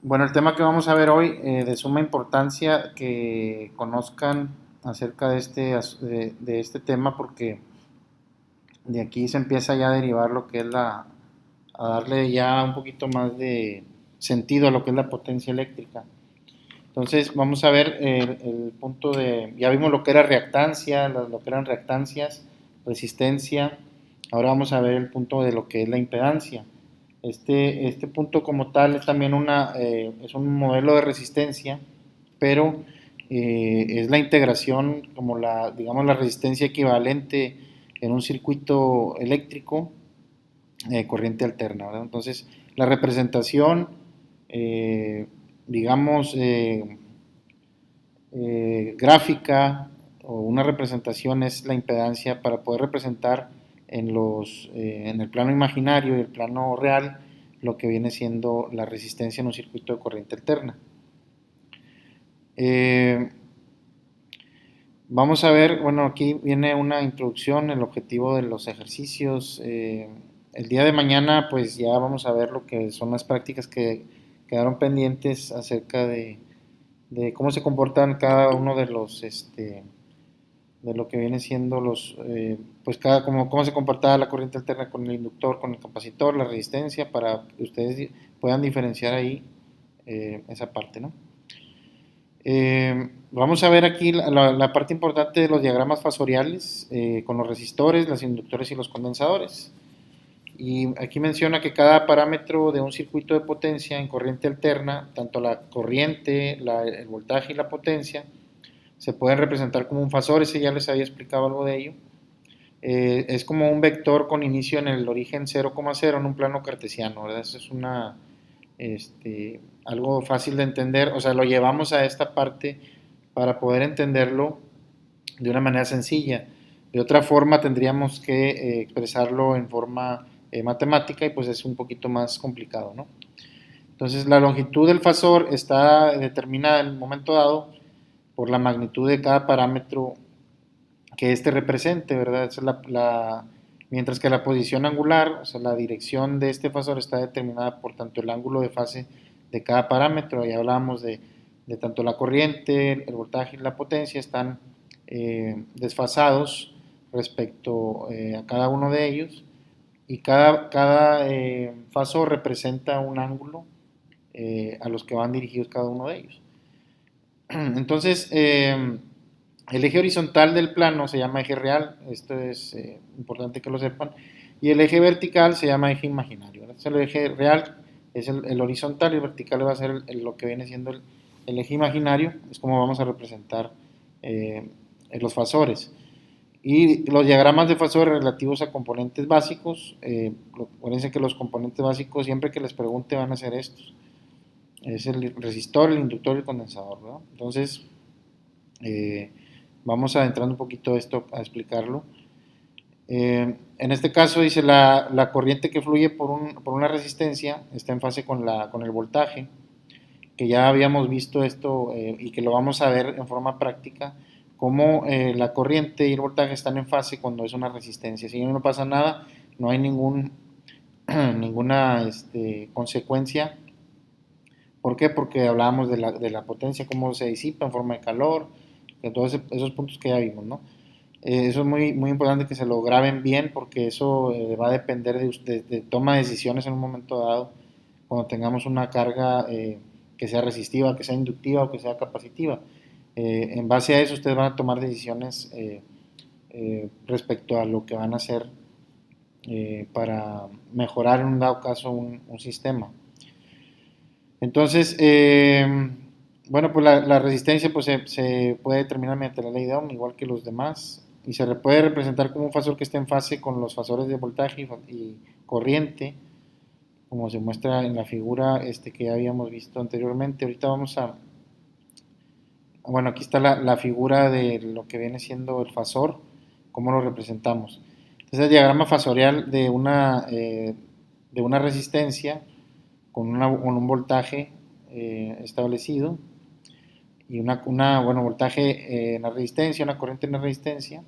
Bueno, el tema que vamos a ver hoy, de suma importancia que conozcan acerca de de este tema, porque de aquí se empieza ya a derivar lo que es a darle ya un poquito más de sentido a lo que es la potencia eléctrica. Entonces vamos a ver el punto ya vimos lo que era reactancia, lo que eran reactancias, resistencia. Ahora vamos a ver el punto de lo que es la impedancia. Este punto como tal es también es un modelo de resistencia, pero es la integración como digamos, la resistencia equivalente en un circuito eléctrico, corriente alterna, ¿verdad? Entonces, la representación, eh, digamos, gráfica o una representación es la impedancia para poder representar en el plano imaginario y el plano real lo que viene siendo la resistencia en un circuito de corriente alterna. Eh, Vamos a ver, bueno, aquí viene una introducción, el objetivo de los ejercicios. El día de mañana, pues ya vamos a ver lo que son las prácticas que quedaron pendientes acerca de cómo se comportan cada uno de lo que viene siendo pues cómo se comportaba la corriente alterna con el inductor, con el capacitor, la resistencia, para que ustedes puedan diferenciar ahí esa parte, ¿no? Vamos a ver aquí la parte importante de los diagramas fasoriales, con los resistores, los inductores y los condensadores. Y aquí menciona que cada parámetro de un circuito de potencia en corriente alterna, tanto la corriente, el voltaje y la potencia, se pueden representar como un fasor. Ese ya les había explicado algo de ello. Es como un vector con inicio en el origen 0,0 en un plano cartesiano, ¿verdad? Eso es algo fácil de entender, o sea, lo llevamos a esta parte para poder entenderlo de una manera sencilla. De otra forma tendríamos que expresarlo en forma matemática y pues es un poquito más complicado, ¿no? Entonces la longitud del fasor está determinada en el momento dado por la magnitud de cada parámetro que éste represente, ¿verdad? Esa es mientras que la posición angular, o sea, la dirección de este fasor está determinada por tanto el ángulo de fase de cada parámetro. Ya hablábamos de tanto la corriente, el voltaje y la potencia están desfasados respecto a cada uno de ellos, y cada fasor representa un ángulo a los que van dirigidos cada uno de ellos. Entonces, el eje horizontal del plano se llama eje real, esto es importante que lo sepan, y el eje vertical se llama eje imaginario. Entonces, el eje real es el horizontal y el vertical va a ser lo que viene siendo el eje imaginario, es como vamos a representar eh, los fasores. Y los diagramas de fasores relativos a componentes básicos, acuérdense que los componentes básicos siempre que les pregunte van a ser estos. Es el resistor, el inductor y el condensador, ¿verdad? Entonces, eh, vamos adentrando un poquito esto a explicarlo. En este caso dice la corriente que fluye por una resistencia está en fase con el voltaje, que ya habíamos visto esto y que lo vamos a ver en forma práctica, cómo la corriente y el voltaje están en fase cuando es una resistencia. Si no pasa nada, no hay ninguna consecuencia. ¿Por qué? Porque hablábamos de la potencia, cómo se disipa en forma de calor, de todos esos puntos que ya vimos, ¿no? Eso es muy importante que se lo graben bien, porque eso va a depender de toma de decisiones en un momento dado, cuando tengamos una carga que sea resistiva, que sea inductiva o que sea capacitiva. En base a eso ustedes van a tomar decisiones respecto a lo que van a hacer para mejorar en un dado caso un sistema. Entonces, bueno, pues la resistencia pues se puede determinar mediante la ley de Ohm, igual que los demás, y puede representar como un fasor que esté en fase con los fasores de voltaje y corriente, como se muestra en la figura que ya habíamos visto anteriormente. Ahorita bueno, aquí está la figura de lo que viene siendo el fasor, cómo lo representamos. Entonces, el diagrama fasorial de una resistencia con un voltaje establecido y bueno, voltaje en la resistencia, una corriente en la resistencia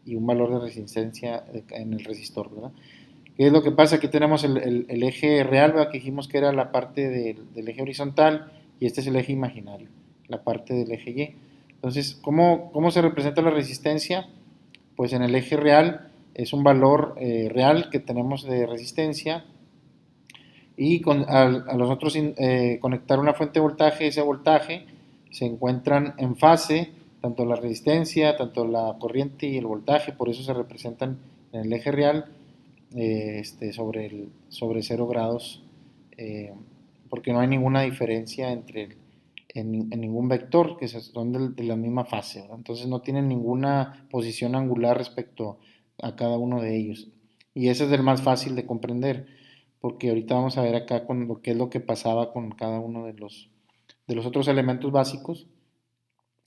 y un valor de resistencia en el resistor, ¿verdad? ¿Qué es lo que pasa? Aquí tenemos el eje real, ¿verdad? Que dijimos que era la parte del eje horizontal y este es el eje imaginario, la parte del eje Y. Entonces, ¿cómo se representa la resistencia? Pues en el eje real es un valor real que tenemos de resistencia y a nosotros conectar una fuente de voltaje, ese voltaje se encuentran en fase, tanto la resistencia, tanto la corriente y el voltaje, por eso se representan en el eje real sobre 0 grados, eh, porque no hay ninguna diferencia en ningún vector, que son de la misma fase, ¿verdad? Entonces no tienen ninguna posición angular respecto a cada uno de ellos. Y ese es el más fácil de comprender, porque ahorita vamos a ver acá con qué es lo que pasaba con cada uno de los otros elementos básicos.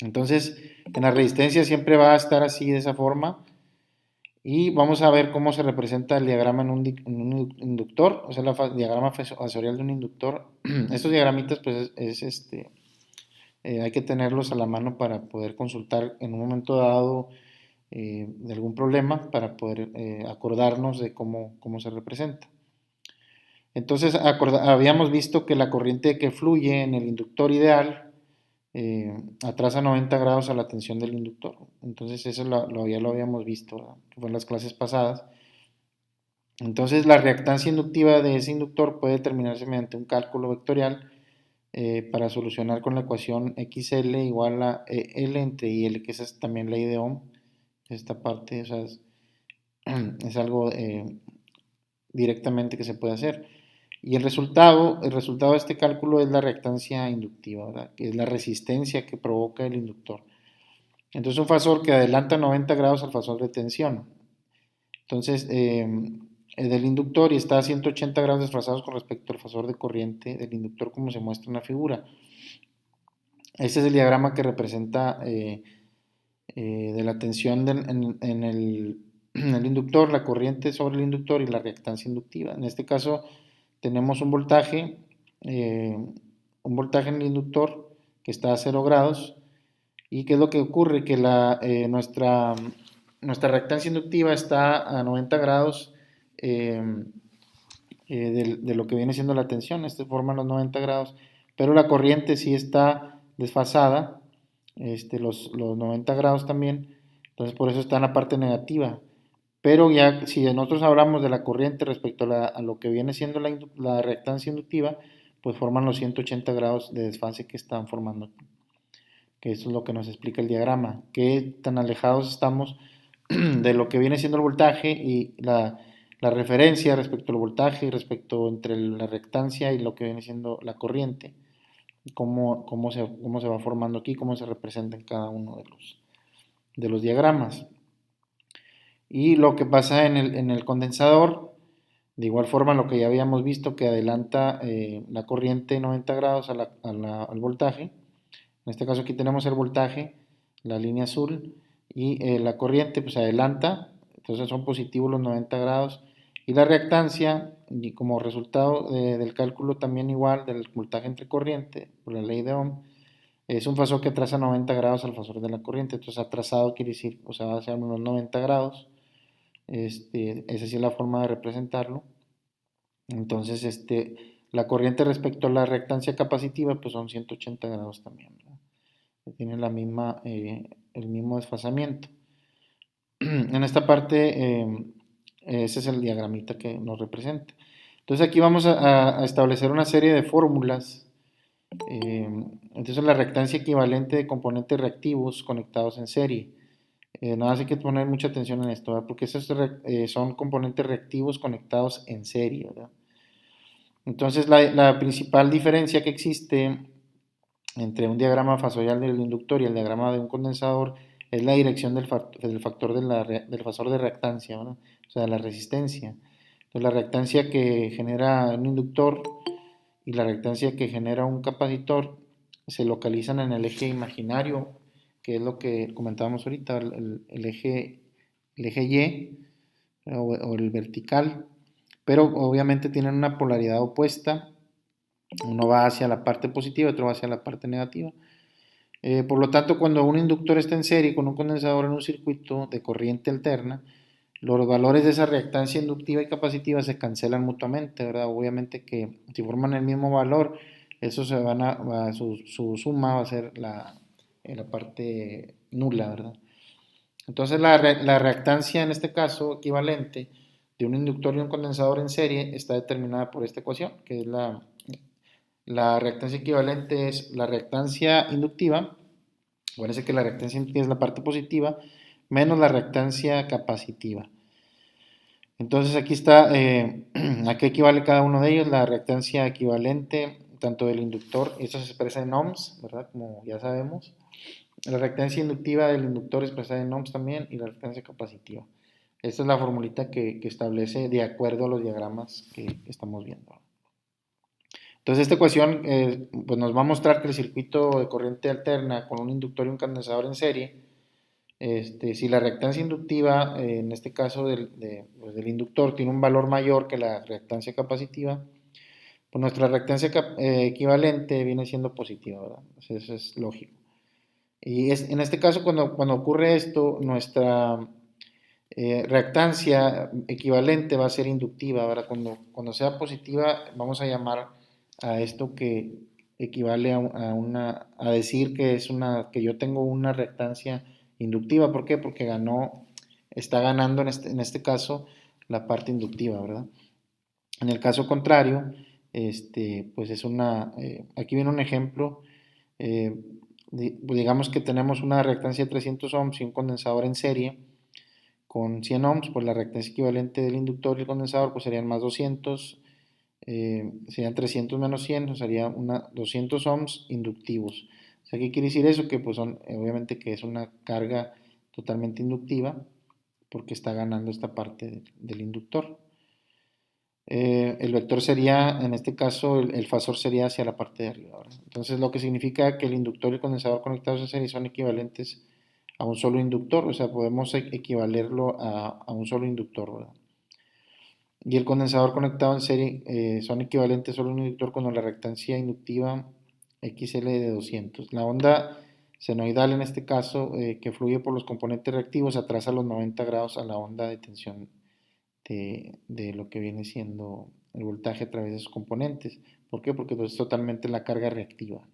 Entonces, en la resistencia siempre va a estar así de esa forma, y vamos a ver cómo se representa el diagrama en un inductor, o sea, el diagrama fasorial de un inductor. Estos diagramitas, pues, hay que tenerlos a la mano para poder consultar en un momento dado de algún problema, para poder acordarnos de cómo se representa. Entonces, habíamos visto que la corriente que fluye en el inductor ideal atrasa 90 grados a la tensión del inductor. Entonces, eso ya lo habíamos visto, ¿verdad? Que fue en las clases pasadas. Entonces, la reactancia inductiva de ese inductor puede determinarse mediante un cálculo vectorial para solucionar con la ecuación XL igual a L entre IL, que esa es también ley de Ohm. Esta parte, o sea, es algo directamente que se puede hacer. Y el resultado de este cálculo es la reactancia inductiva, ¿verdad? Que es la resistencia que provoca el inductor. Entonces, un fasor que adelanta 90 grados al fasor de tensión. Entonces, del inductor y está a 180 grados desfasados con respecto al fasor de corriente del inductor, como se muestra en la figura. Este es el diagrama que representa de la tensión en el inductor, la corriente sobre el inductor y la reactancia inductiva. En este caso tenemos eh, un voltaje en el inductor que está a 0 grados. ¿Y qué es lo que ocurre? Que nuestra reactancia inductiva está a 90 grados eh, de lo que viene siendo la tensión. Este forma los 90 grados, pero la corriente sí está desfasada, los 90 grados también, entonces por eso está en la parte negativa. Pero ya si nosotros hablamos de la corriente respecto a lo que viene siendo la reactancia inductiva, pues forman los 180 grados de desfase que están formando aquí, que eso es lo que nos explica el diagrama, qué tan alejados estamos de lo que viene siendo el voltaje y la referencia respecto al voltaje y respecto entre la reactancia y lo que viene siendo la corriente, cómo se va formando aquí, cómo se representa en cada uno de los diagramas. Y lo que pasa en el condensador, de igual forma lo que ya habíamos visto, que adelanta la corriente 90 grados al voltaje. En este caso aquí tenemos el voltaje, la línea azul, y la corriente pues adelanta, entonces son positivos los 90 grados. Y la reactancia, y como resultado del cálculo también igual del voltaje entre corriente, por la ley de Ohm, es un fasor que atrasa 90 grados al fasor de la corriente. Entonces atrasado quiere decir, o sea, va a ser unos 90 grados. Esa sí es la forma de representarlo. Entonces, la corriente respecto a la reactancia capacitiva, pues son 180 grados también, ¿verdad? Tiene el mismo desfasamiento. En esta parte, ese es el diagramita que nos representa. Entonces aquí vamos a establecer una serie de fórmulas. Entonces la reactancia equivalente de componentes reactivos conectados en serie. Nada más hay que poner mucha atención en esto, ¿verdad? Porque esos son componentes reactivos conectados en serie, ¿verdad? Entonces la principal diferencia que existe entre un diagrama fasorial del inductor y el diagrama de un condensador es la dirección del factor del fasor de reactancia, ¿no? O sea, la resistencia. Entonces, la reactancia que genera un inductor y la reactancia que genera un capacitor se localizan en el eje imaginario, que es lo que comentábamos ahorita, el eje Y o el vertical, pero obviamente tienen una polaridad opuesta. Uno va hacia la parte positiva, otro va hacia la parte negativa. Por lo tanto, cuando un inductor está en serie con un condensador en un circuito de corriente alterna, los valores de esa reactancia inductiva y capacitiva se cancelan mutuamente, ¿verdad? Obviamente que si forman el mismo valor, eso su suma va a ser la parte nula, ¿verdad? Entonces la reactancia en este caso equivalente de un inductor y un condensador en serie está determinada por esta ecuación, que es la reactancia equivalente es la reactancia inductiva, parece que la reactancia inductiva es la parte positiva, menos la reactancia capacitiva. Entonces aquí está, a qué equivale cada uno de ellos, la reactancia equivalente tanto del inductor, esto se expresa en ohms, ¿verdad? Como ya sabemos. La reactancia inductiva del inductor expresada en ohms también y la reactancia capacitiva. Esta es la formulita que establece de acuerdo a los diagramas que estamos viendo. Entonces esta ecuación pues nos va a mostrar que el circuito de corriente alterna con un inductor y un condensador en serie, si la reactancia inductiva, en este caso pues del inductor, tiene un valor mayor que la reactancia capacitiva, pues nuestra reactancia equivalente viene siendo positiva, ¿verdad? Entonces, eso es lógico. Y en este caso, cuando ocurre esto, nuestra reactancia equivalente va a ser inductiva, ¿verdad? Cuando sea positiva, vamos a llamar a esto que equivale a decir que yo tengo una reactancia inductiva. ¿Por qué? Porque está ganando en este caso la parte inductiva, ¿verdad? En el caso contrario, pues aquí viene un ejemplo, eh, digamos que tenemos una reactancia de 300 ohms y un condensador en serie con 100 ohms, pues la reactancia equivalente del inductor y el condensador pues serían más 200, serían 300 menos 100, o sería 200 ohms inductivos. O sea, ¿qué quiere decir eso? Que pues obviamente que es una carga totalmente inductiva porque está ganando esta parte del inductor. El vector sería, en este caso, el fasor sería hacia la parte de arriba, ¿verdad? Entonces, lo que significa que el inductor y el condensador conectados en serie son equivalentes a un solo inductor, o sea, podemos equivalerlo a un solo inductor, ¿verdad? Y el condensador conectado en serie son equivalentes solo a un inductor cuando la reactancia inductiva XL de 200. La onda senoidal, en este caso, que fluye por los componentes reactivos, atrasa los 90 grados a la onda de tensión de lo que viene siendo el voltaje a través de sus componentes. ¿Por qué? Porque es totalmente la carga reactiva.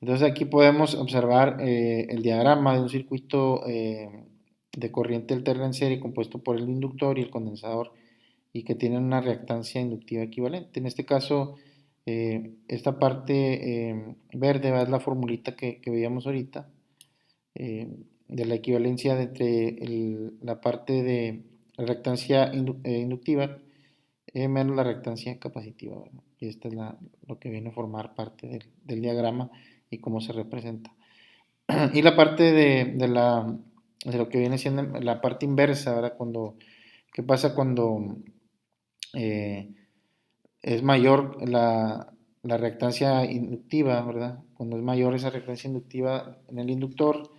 Entonces aquí podemos observar el diagrama de un circuito de corriente alterna en serie compuesto por el inductor y el condensador y que tienen una reactancia inductiva equivalente. En este caso, esta parte verde es la formulita que veíamos ahorita de la equivalencia entre la parte de la reactancia inductiva menos la reactancia capacitiva, ¿verdad? Y esta es lo que viene a formar parte del diagrama y cómo se representa. Y la parte de lo que viene siendo la parte inversa, ¿verdad? ¿Qué pasa cuando eh, es mayor la reactancia inductiva, ¿verdad? Cuando es mayor esa reactancia inductiva en el inductor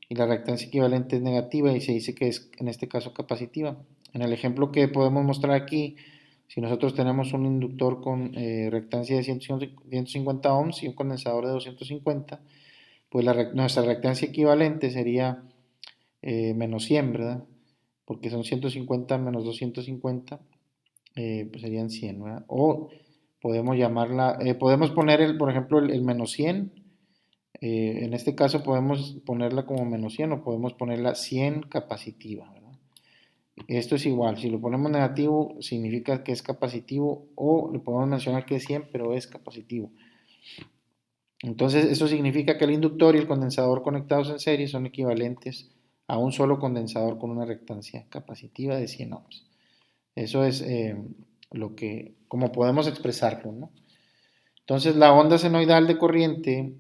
y la reactancia equivalente es negativa y se dice que es en este caso capacitiva. En el ejemplo que podemos mostrar aquí, si nosotros tenemos un inductor con reactancia de 150 ohms y un condensador de 250, pues nuestra reactancia equivalente sería menos 100, ¿verdad? Porque son 150 menos 250, pues serían 100, ¿verdad? O podemos llamarla, podemos poner, por ejemplo, el menos 100, en este caso podemos ponerla como menos 100 o podemos ponerla 100 capacitiva, ¿verdad? Esto es igual, si lo ponemos negativo significa que es capacitivo o le podemos mencionar que es 100 pero es capacitivo. Entonces eso significa que el inductor y el condensador conectados en serie son equivalentes a un solo condensador con una reactancia capacitiva de 100 ohms. Eso es como podemos expresarlo, ¿no? Entonces la onda senoidal de corriente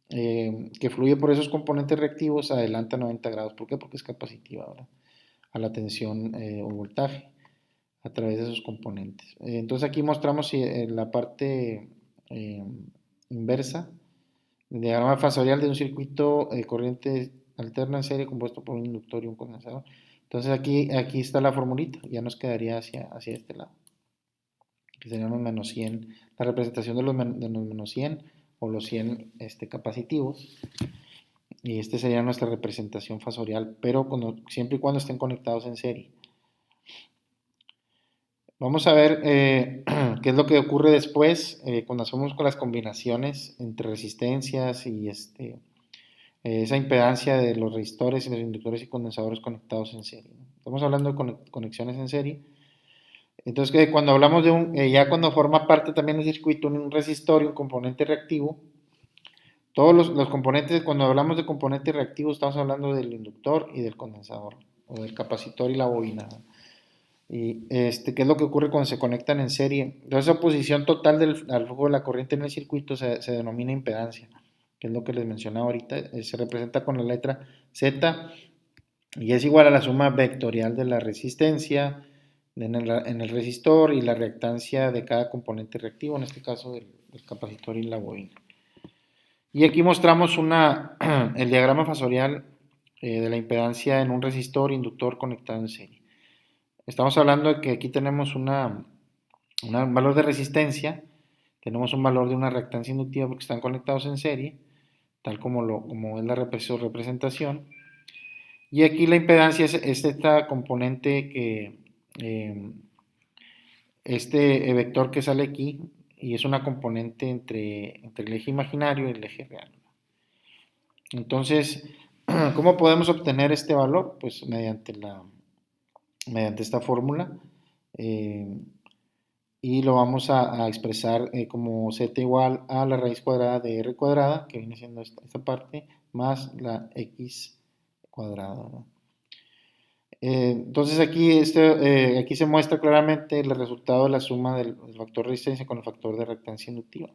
que fluye por esos componentes reactivos adelanta 90 grados. ¿Por qué? Porque es capacitiva, ¿verdad? A la tensión o voltaje a través de esos componentes. Entonces aquí mostramos la parte inversa del diagrama fasorial de un circuito de corriente alterna en serie compuesto por un inductor y un condensador. Entonces aquí está la formulita, ya nos quedaría hacia este lado, que serían los menos 100, la representación de los menos 100 o los 100 capacitivos. y esta sería nuestra representación fasorial, pero siempre y cuando estén conectados en serie. Vamos a ver qué es lo que ocurre después cuando hacemos con las combinaciones entre resistencias y esa impedancia de los resistores y los inductores y condensadores conectados en serie. Estamos hablando de conexiones en serie. Entonces, cuando hablamos de ya cuando forma parte también del circuito un resistor y un componente reactivo, todos los componentes, cuando hablamos de componente reactivo, estamos hablando del inductor y del condensador, o del capacitor y la bobina. Y ¿qué es lo que ocurre cuando se conectan en serie? Entonces, esa oposición total al flujo de la corriente en el circuito se denomina impedancia, que es lo que les mencionaba ahorita. Se representa con la letra Z y es igual a la suma vectorial de la resistencia en el resistor y la reactancia de cada componente reactivo, en este caso del capacitor y la bobina. Y aquí mostramos el diagrama fasorial de la impedancia en un resistor inductor conectado en serie. Estamos hablando de que aquí tenemos un valor de resistencia, tenemos un valor de una reactancia inductiva porque están conectados en serie, tal como es su representación. Y aquí la impedancia es esta componente este vector que sale aquí, y es una componente entre el eje imaginario y el eje real. Entonces, ¿cómo podemos obtener este valor? Pues mediante esta fórmula, y lo vamos a expresar como z igual a la raíz cuadrada de r cuadrada, que viene siendo esta parte, más la x cuadrada, ¿no? Entonces aquí se muestra claramente el resultado de la suma del factor de resistencia con el factor de reactancia inductiva.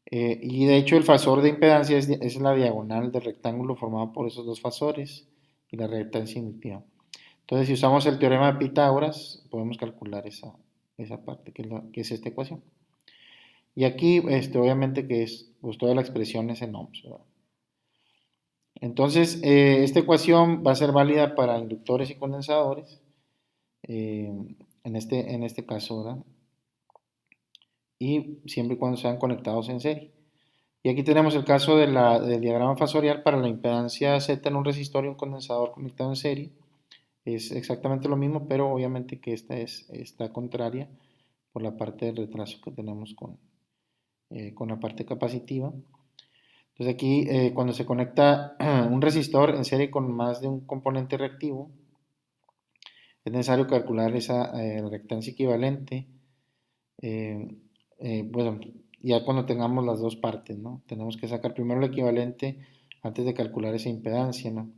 Y de hecho el fasor de impedancia es la diagonal del rectángulo formado por esos dos fasores y la reactancia inductiva. Entonces si usamos el teorema de Pitágoras podemos calcular esa parte que es esta ecuación. Y aquí obviamente que es pues, toda la expresión es en ohms, ¿verdad? Entonces esta ecuación va a ser válida para inductores y condensadores en este caso, ¿verdad? Y siempre y cuando sean conectados en serie. Y aquí tenemos el caso del diagrama fasorial para la impedancia Z en un resistor y un condensador conectado en serie. Es exactamente lo mismo, pero obviamente que está contraria por la parte del retraso que tenemos con la parte capacitiva. Entonces aquí cuando se conecta un resistor en serie con más de un componente reactivo, es necesario calcular esa reactancia equivalente. Bueno, ya cuando tengamos las dos partes, ¿no? Tenemos que sacar primero el equivalente antes de calcular esa impedancia, ¿no?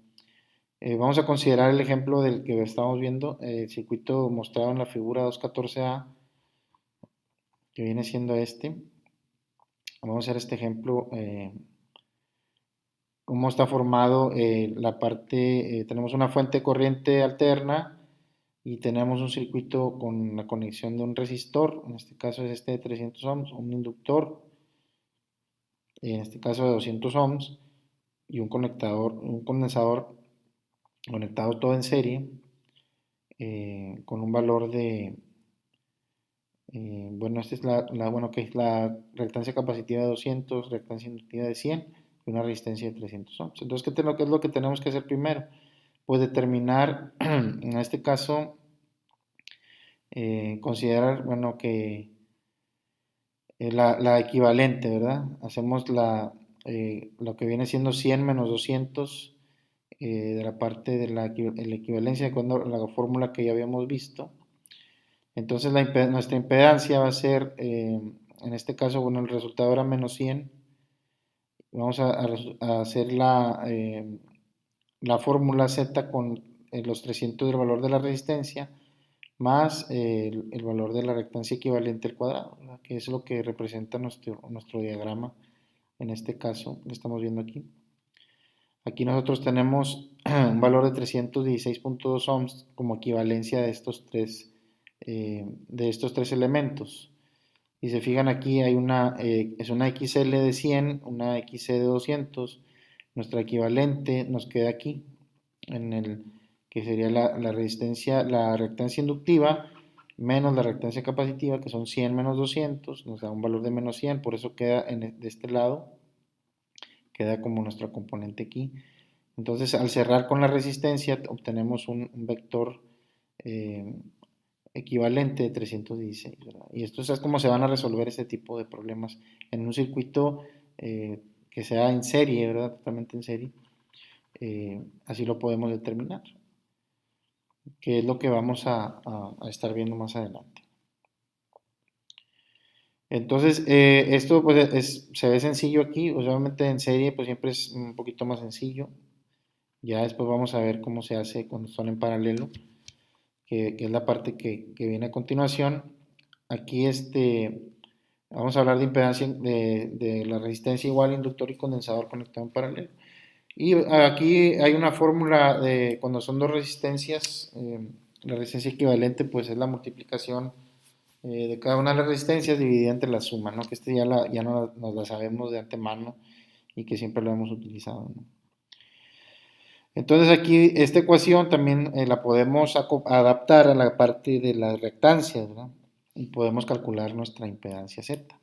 Vamos a considerar el ejemplo del que estamos viendo, el circuito mostrado en la figura 214A, que viene siendo este. Vamos a hacer este ejemplo, cómo está formado la parte, tenemos una fuente de corriente alterna y tenemos un circuito con la conexión de un resistor, en este caso es este de 300 ohms, un inductor, en este caso de 200 ohms, y un condensador conectado todo en serie, con un valor bueno, esta es que es la reactancia capacitiva de 200, reactancia inductiva de 100 y una resistencia de 300 ohms. Entonces, ¿qué es lo que tenemos que hacer primero? Pues determinar, en este caso, considerar, bueno, que la equivalente, ¿verdad? Hacemos lo que viene siendo 100 menos 200 de la parte de la equivalencia con la fórmula que ya habíamos visto. Entonces nuestra impedancia va a ser, en este caso, bueno, el resultado era menos 100. Vamos a hacer la fórmula Z con los 300 del valor de la resistencia más el valor de la reactancia equivalente al cuadrado, ¿verdad? Que es lo que representa nuestro diagrama en este caso, lo estamos viendo aquí. Aquí nosotros tenemos un valor de 316.2 ohms como equivalencia de estos tres elementos. Y se fijan aquí es una XL de 100, una XC de 200. Nuestra equivalente nos queda aquí, que sería la resistencia, la reactancia inductiva menos la reactancia capacitiva, que son 100 menos 200, nos da un valor de menos 100, por eso queda de este lado. queda como nuestro componente aquí. Entonces, al cerrar con la resistencia, obtenemos un vector eh, equivalente de 316, ¿verdad? Y esto es como se van a resolver este tipo de problemas en un circuito que sea en serie, ¿verdad? Totalmente en serie. Así lo podemos determinar, que es lo que vamos a estar viendo más adelante. Entonces, esto pues se ve sencillo aquí, pues, obviamente en serie pues siempre es un poquito más sencillo. Ya después vamos a ver cómo se hace cuando son en paralelo, que es la parte que viene a continuación. Aquí vamos a hablar de impedancia de la resistencia igual inductor y condensador conectado en paralelo. Y aquí hay una fórmula de cuando son dos resistencias, la resistencia equivalente pues es la multiplicación de cada una de las resistencias dividida entre la suma, ¿no? Que ya no, nos la sabemos de antemano y que siempre lo hemos utilizado, ¿no? Entonces aquí esta ecuación también la podemos adaptar a la parte de las reactancias, ¿verdad? Y podemos calcular nuestra impedancia Z.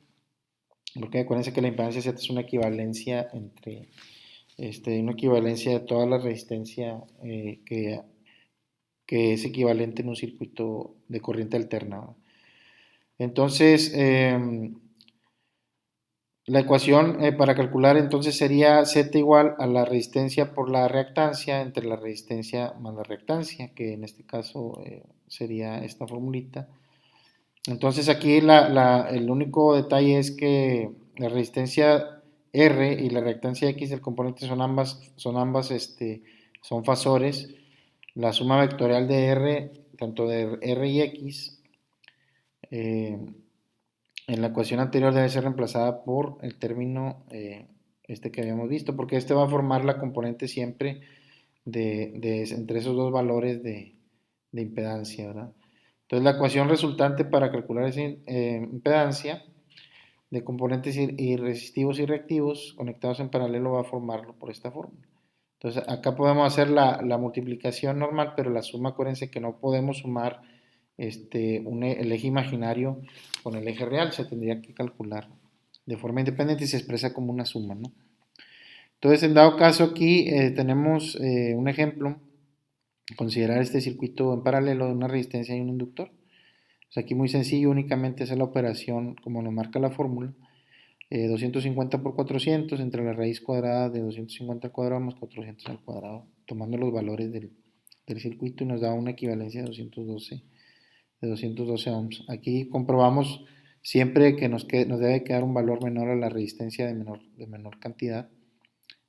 Porque acuérdense que la impedancia Z es una equivalencia entre una equivalencia de toda la resistencia que es equivalente en un circuito de corriente alterna, ¿verdad? Entonces, la ecuación para calcular entonces sería Z igual a la resistencia por la reactancia entre la resistencia más la reactancia, que en este caso sería esta formulita. Entonces aquí el único detalle es que la resistencia R y la reactancia X del componente son fasores. La suma vectorial de R, tanto de R y X, eh, en la ecuación anterior debe ser reemplazada por el término que habíamos visto, porque este va a formar la componente siempre entre esos dos valores de impedancia, ¿verdad? Entonces la ecuación resultante para calcular esa impedancia de componentes resistivos y reactivos conectados en paralelo va a formarlo por esta fórmula. Entonces acá podemos hacer la multiplicación normal, pero la suma, acuérdense que no podemos sumar el eje imaginario con el eje real, se tendría que calcular de forma independiente y se expresa como una suma, ¿no? Entonces, en dado caso aquí tenemos un ejemplo, considerar este circuito en paralelo de una resistencia y un inductor. Pues aquí muy sencillo, únicamente hacer la operación como nos marca la fórmula, 250 por 400 entre la raíz cuadrada de 250 al cuadrado más 400 al cuadrado, tomando los valores del circuito y nos da una equivalencia de 212 ohms. Aquí comprobamos siempre que nos debe quedar un valor menor a la resistencia de menor cantidad.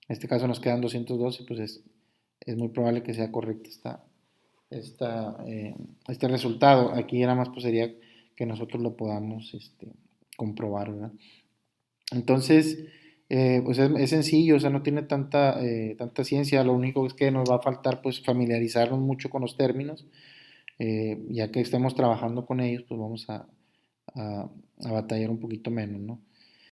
En este caso nos quedan 212, pues es muy probable que sea correcto este resultado. Aquí nada más pues sería que nosotros lo podamos comprobar, ¿verdad? Entonces, pues es sencillo, o sea, no tiene tanta ciencia, lo único es que nos va a faltar pues familiarizarnos mucho con los términos, ya que estemos trabajando con ellos, pues vamos a batallar un poquito menos, ¿no?